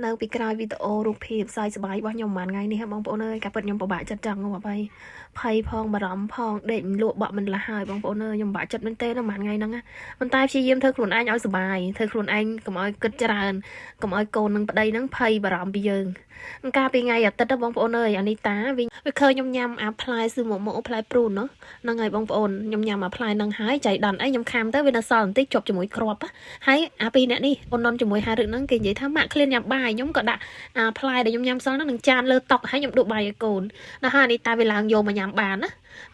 នៅពីក្រោយវីដេអូរូបភាពសើចសប្បាយរបស់ខ្ញុំមួយថ្ងៃនេះបងប្អូនអើយការពិតខ្ញុំពិបាកចិត្តចឹងមកបីភ័យផងបារម្ភផងដេកលក់បក់មិនលះហើយបងប្អូនអើយខ្ញុំពិបាកចិត្តមែនទេនៅមួយថ្ងៃហ្នឹងប៉ុន្តែព្យាយាមធ្វើខ្លួនឯងឲ្យសប្បាយធ្វើខ្លួនឯងកុំឲ្យគិតច្រើនកុំឲ្យកូននឹងប្តីហ្នឹងភ័យបារម្ភពីយើងកាលពីថ្ងៃអាទិត្យបងប្អូនអើយអានីតាវិញវាឃើញខ្ញុំញ៉ាំអាផ្លែស៊ឺមកផ្លែព្រូនហ្នឹងហើយបងប្អូនខ្ញុំញ៉ាំអាផ្លែហ្នឹងហើយចៃដន្យអីខ្ញុំខាំទៅវានៅសល់បន្តិចជាប់ជាមួយគ្រាប់ហើយអាពីរអ្នកនេះអូននន់ជាមួយហារឹកហ្នឹងគេនិយាយថាម៉ាក់ឃ្លានញ៉ាំបាយខ្ញុំក៏ដាក់ផ្លែដែលខ្ញុំញ៉ាំសល់ហ្នឹងនឹងចានលើតុហើយខ្ញុំដួសបាយឲ្យកូនដល់ហើយនេះតាវាឡើងយកមកញ៉ាំបានណា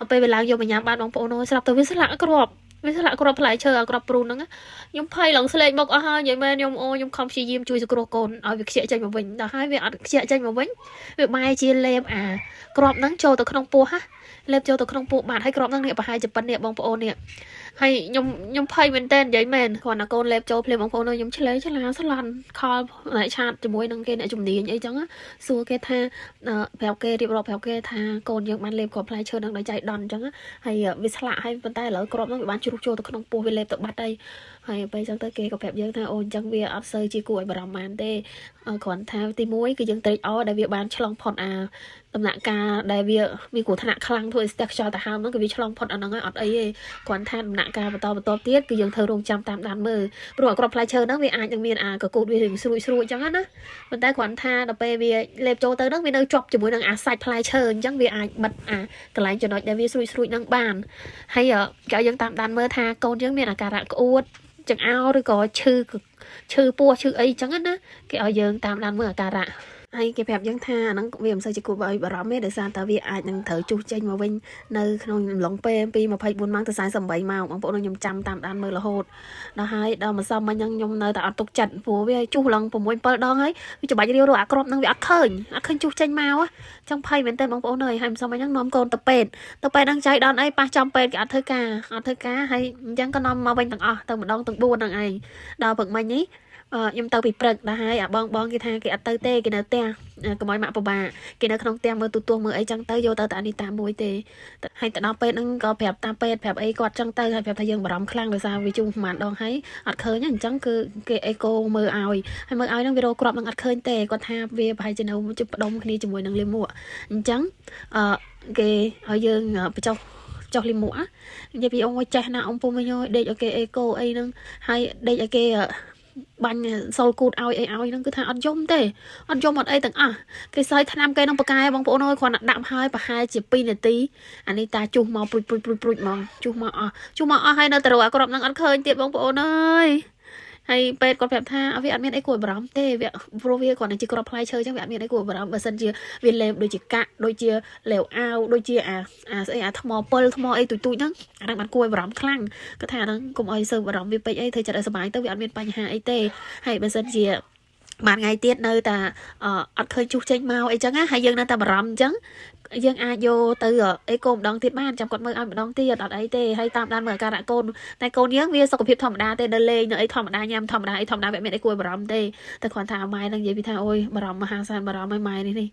ពេលវាឡើងយកមកញ៉ាំបានបងប្អូនអើយស្រាប់ទៅវាស្លាក់គ្រាប់ផ្លែឈើគ្រាប់ព្រូនហ្នឹងខ្ញុំភ័យឡើងស្លេកមកអស់ហើយនិយាយមែនខ្ញុំខំព្យាយាមជួយសង្គ្រោះកូនឲ្យវាខ្ជាក់ចេញមកវិញដល់ហើយវាអត់ខ្ជាក់ចេញមកវិញវាបែរជាលេបគ្រាប់ហ្នឹងចូលទៅក្នុងពោះលេបចូលទៅក្នុងពោះបាត់ហើយគ្រាប់ហ្នឹងនេះប្រហែលជាប៉ុណ្្នេះបងប្អូននេះហើយខ្ញុំភ័យមែនតើនិយាយមែនគ្រាន់តែកូនលេបចូលភ្លាមបងប្អូនខ្ញុំឆ្លេឆ្លាស្លន់ខលណែឆាតជាមួយនឹងគេអ្នកជំនាញអីចឹងសួរគេថាប្រាប់គេរៀបរាប់ប្រាប់គេថាកូនយើងបានលេបគ្រាប់ផ្លែឈើនឹងដោយចៃដន្យអញ្ចឹងហើយវាស្លាក់ហើយប៉ុន្តែឥឡូវគ្រាប់ហ្នឹងវាបានជ្រុះចូលទៅក្នុងពោះវាលេបទៅបាត់ហើយពេលចឹងទៅគេក៏ប្រាប់យើងថាអូអញ្ចឹងវាអត់សូវជាគួរឲ្យបារម្ភបានទេគ្រាន់ថាទី1គឺយើងត្រេកអរដែលវាបានឆ្លងផុតដំណាក់កាលដែលវាមានគ្រោះថ្នាក់ខ្លាំងធ្វើឲ្យស្ទះខ្យល់ទៅហើមហ្នឹងគឺវាឆ្លងផុតអាហ្នឹងហើយអត់អីទេគ្រាន់ថាដំណាក់កាលបន្តទៀតគឺយើងត្រូវរងចាំតាមដានមើលព្រោះអាគ្រាប់ផ្លែឈើហ្នឹងវាអាចនឹងមានកកូតវារៀងស្រួយអញ្ចឹងណាប៉ុន្តែគ្រាន់ថាដល់ពេលវាលេបចូលទៅហ្នឹងវានៅជាប់ជាមួយនឹងសាច់ផ្លែឈើអញ្ចឹងវាអាចបិទកន្លែងចំណុចដែលវាស្រួយហ្នឹងបានហើយគេឲ្យយើងតាមដានមើលថាកូនយើងមានអាការៈក្អួតចង្អោរឬក៏ឈឺពោះឈឺអីចឹងណាគេឲ្យយើងតាមដានមើលអាការៈហើយគេប្រាប់យើងថាអាហ្នឹងវាមិនសូវជាគួរឲ្យបារម្ភទេដោយសារតែវាអាចនឹងត្រូវជុះចេញមកវិញនៅក្នុងអំឡុងពេលពី24ម៉ោងទៅ48ម៉ោងបងប្អូនខ្ញុំចាំតាមដានមើលរហូតដល់ហើយដល់ម្សិលមិញហ្នឹងខ្ញុំនៅតែអត់ទុកចិត្តព្រោះវាជុះឡើង6 7ដងហើយវាច្បាច់រាវរកអាក្របហ្នឹងវាអត់ឃើញជុះចេញមកចឹងភ័យមែនតើបងប្អូនអើយហើយម្សិលមិញហ្នឹងនាំកូនទៅពេទ្យហ្នឹងចៃដន្យអីប៉ះចំពេទ្យគេអត់ធ្វើការហើយអញ្ចឹងក៏នាំមកវិញទាំងអស់ទៅម្ដងទាំង4ហ្នឹងឯងដល់ព្រឹកមិញនេះខ្ញុំទៅពីព្រឹកដែរហើយបងគេថាគេអត់ទៅទេគេនៅផ្ទះកុំឲ្យម៉ាក់ពិបាកគេនៅក្នុងផ្ទះមើលទូទាស់មើលអីចឹងទៅយកទៅតានីតាមួយទេហើយទៅដល់ពេទ្យហ្នឹងក៏ប្រាប់តាពេទ្យប្រាប់អីគាត់ចឹងទៅហើយប្រាប់ថាយើងបារម្ភខ្លាំងដោយសារវាជុំប្រហែលដងហើយអត់ឃើញអញ្ចឹងគឺគេអេកូមើលឲ្យហ្នឹងវីដេអូគ្រាប់ហ្នឹងអត់ឃើញទេគាត់ថាវាប្រហែលជានៅជិះផ្ដុំគ្នាជាមួយនឹងលាមកអញ្ចឹងគេឲ្យយើងបញ្ចុះលីមួកនិយាយពីអូនចេះណាអ៊ំពុំវិញដេកឲ្យគេអេកូអីហ្នឹងហើយដេកឲ្យគេបាញ់សុលគូតឲ្យហ្នឹងគឺថាអត់យំទេអត់យំអត់អីទាំងអស់គេសើចថ្នាំគេនឹងបកែបងប្អូនអើយគ្រាន់តែដាក់ហើយប្រហែលជា2នាទីអានេះតាជុះមកព្រួចហ្មងជុះមកអស់ហើយនៅតែរកអាក្របហ្នឹងអត់ឃើញទៀតបងប្អូនអើយហើយពេទ្យគាត់ប្រាប់ថាវាអត់មានអីគួរបារម្ភទេវាព្រោះវាគ្រាន់តែជាគ្រាប់ផ្លែឈើអញ្ចឹងវាអត់មានអីគួរបារម្ភបើសិនជាវាលេបដូចជាកាក់ដូចជាលេវអាវដូចជាស្អីថ្មពិលថ្មអីទូចហ្នឹងអាហ្នឹងបានគួរឲ្យបារម្ភខ្លាំងគាត់ថាអាហ្នឹងកុំឲ្យសើបារម្ភវាពេកអីធ្វើចិត្តឲ្យសុបាយទៅវាអត់មានបញ្ហាអីទេហើយបើសិនជាបានថ្ងៃទៀតនៅតែអត់ឃើញជុះចេញមកអីចឹងណាហើយយើងនៅតែបារម្ភអញ្ចឹងយើងអាចយកទៅអេកូម្ដងទៀតបានចាំគាត់មើលឲ្យម្ដងទៀតអត់អីទេហើយតាមដានមើលអាការៈកូនតែកូនយើងវាសុខភាពធម្មតាទេនៅលេងនៅអីធម្មតាញ៉ាំធម្មតាវាមានអីគួរបារម្ភទេតែគ្រាន់ថាម៉ែនឹងនិយាយពីថាអូយបារម្ភមហាសាលបារម្ភឲ្យម៉ែនេះ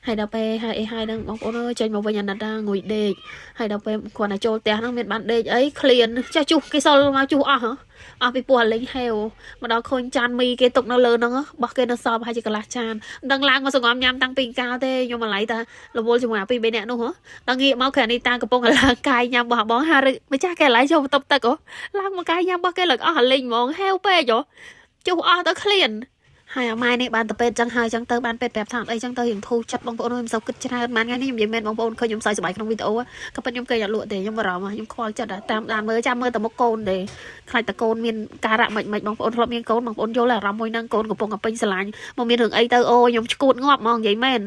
ហើយដល់ពេលហើយនឹងបងប្អូនអើយចេញមកវិញអាណិតងុយដេកហើយដល់ពេលគ្រាន់តែចូលផ្ទះហ្នឹងមានបានដេកអីឃ្លានចាស់ជុះគេសុលមកជុះអស់ពីពោះលេងហេវមកដល់ឃើញចានមីគេទុកនៅលើហ្នឹងបោះគេនៅសល់ប្រហែលជាកន្លះចានមិនដឹងឡើងមកសង្ងំញ៉ាំតាំងពីកាលទេខ្ញុំម្ល៉េះតារវល់ជាមួយអាពីរបីនាក់នោះដល់ងាកមកគឺអានេះតាកំពុងឡើងកាយញ៉ាំបងហារឹកម្ចាស់គេឡៃចូលបន្ទប់ទឹកឡើងមកកាយញ៉ាំរបស់គេលើកអស់លេងហ្មងហេវពេកជុះអស់ទៅឃ្លានហើយអាម៉ែនេះបានទៅពេទ្យចឹងហើយចឹងទៅបានពេទ្យប្រាប់ថាអីចឹងទៅយើងធូរចិត្តបងប្អូនខ្ញុំសូវគិតច្រើនម៉ានថ្ងៃនេះខ្ញុំនិយាយមែនបងប្អូនឃើញខ្ញុំសើចសប្បាយក្នុងវីដេអូក៏ប៉ុន្តែខ្ញុំគេអត់លក់ទេខ្ញុំបារម្ភខ្ញុំខ្វល់ចិត្តតាមដានមើលចាំមើលតែមុខកូនទេខ្លាចតែកូនមានការៈមិនបងប្អូនធ្លាប់មានកូនបងប្អូនយល់អារម្មណ៍មួយហ្នឹងកូនកំពុងតែពេញស្រឡាញ់មកមានរឿងអីទៅអូខ្ញុំឈួតងាប់ហ្មងនិយាយមែន